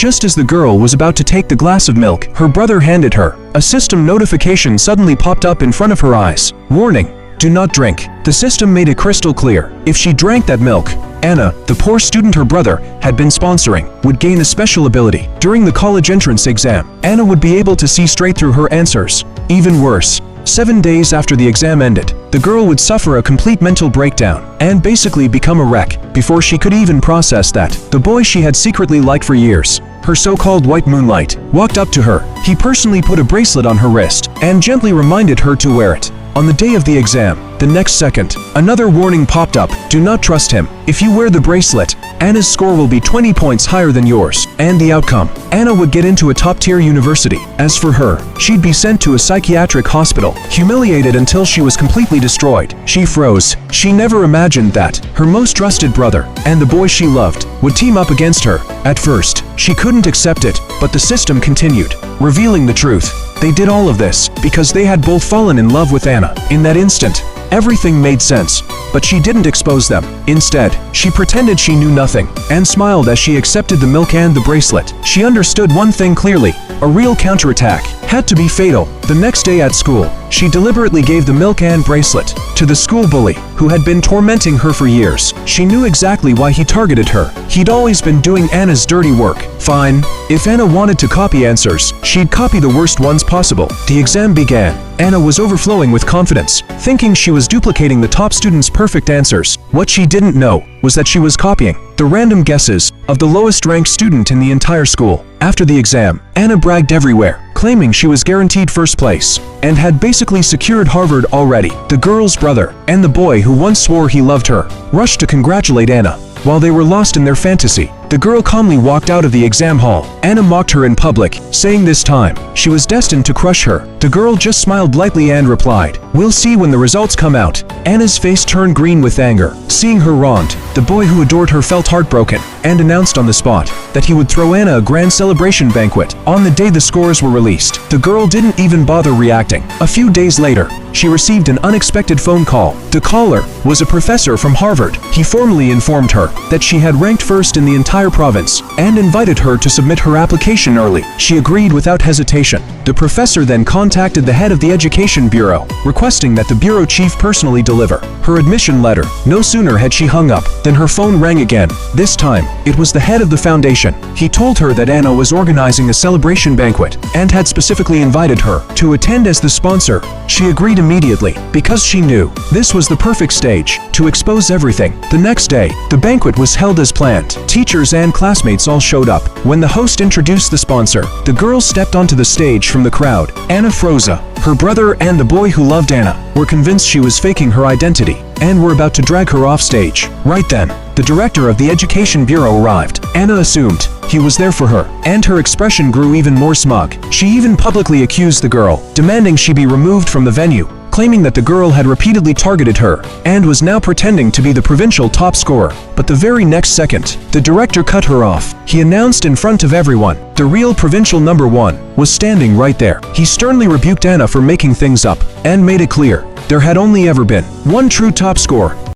Just as the girl was about to take the glass of milk her brother handed her, a system notification suddenly popped up in front of her eyes. Warning: do not drink. The system made it crystal clear. If she drank that milk, Anna, the poor student her brother had been sponsoring, would gain a special ability. During the college entrance exam, Anna would be able to see straight through her answers. Even worse, 7 days after the exam ended, the girl would suffer a complete mental breakdown and basically become a wreck before she could even process that the boy she had secretly liked for years, her so-called white moonlight, walked up to her. He personally put a bracelet on her wrist and gently reminded her to wear it. On the day of the exam, the next second, another warning popped up. Do not trust him. If you wear the bracelet, Anna's score will be 20 points higher than yours. And the outcome: Anna would get into a top-tier university. As for her, she'd be sent to a psychiatric hospital, humiliated until she was completely destroyed. She froze. She never imagined that her most trusted brother and the boy she loved would team up against her. At first, she couldn't accept it, but the system continued, revealing the truth. They did all of this because they had both fallen in love with Anna. In that instant, everything made sense, but she didn't expose them. Instead, she pretended she knew nothing and smiled as she accepted the milk and the bracelet. She understood one thing clearly: a real counterattack had to be fatal. The next day at school, she deliberately gave the milk and bracelet to the school bully who had been tormenting her for years. She knew exactly why he targeted her. He'd always been doing Anna's dirty work. Fine, if Anna wanted to copy answers, she'd copy the worst ones possible. The exam began. Anna was overflowing with confidence, thinking she was duplicating the top student's perfect answers. What she didn't know was that she was copying the random guesses of the lowest-ranked student in the entire school. After the exam, Anna bragged everywhere, claiming she was guaranteed first place and had basically secured Harvard already. The girl's brother and the boy who once swore he loved her rushed to congratulate Anna. While they were lost in their fantasy, the girl calmly walked out of the exam hall. Anna mocked her in public, saying this time she was destined to crush her. The girl just smiled lightly and replied, "We'll see when the results come out." Anna's face turned green with anger. Seeing her wronged, the boy who adored her felt heartbroken and announced on the spot that he would throw Anna a grand celebration banquet. On the day the scores were released, the girl didn't even bother reacting. A few days later, she received an unexpected phone call. The caller was a professor from Harvard. He formally informed her that she had ranked first in the entire province and invited her to submit her application early. She agreed without hesitation. The professor then contacted the head of the Education Bureau, requesting that the bureau chief personally deliver her admission letter. No sooner had she hung up than her phone rang again. This time, it was the head of the foundation. He told her that Anna was organizing a celebration banquet and had specifically invited her to attend as the sponsor. She agreed immediately because she knew this was the perfect stage to expose everything. The next day, the banquet was held as planned. Teachers and classmates all showed up. When the host introduced the sponsor, the girl stepped onto the stage from the crowd. Anna Froza, her brother and the boy who loved Anna were convinced she was faking her identity and were about to drag her off stage. Right then, the director of the Education Bureau arrived. Anna assumed he was there for her, and her expression grew even more smug. She even publicly accused the girl, demanding she be removed from the venue, claiming that the girl had repeatedly targeted her and was now pretending to be the provincial top scorer. But the very next second, the director cut her off. He announced in front of everyone, the real provincial #1 was standing right there. He sternly rebuked Anna for making things up and made it clear there had only ever been one true top scorer.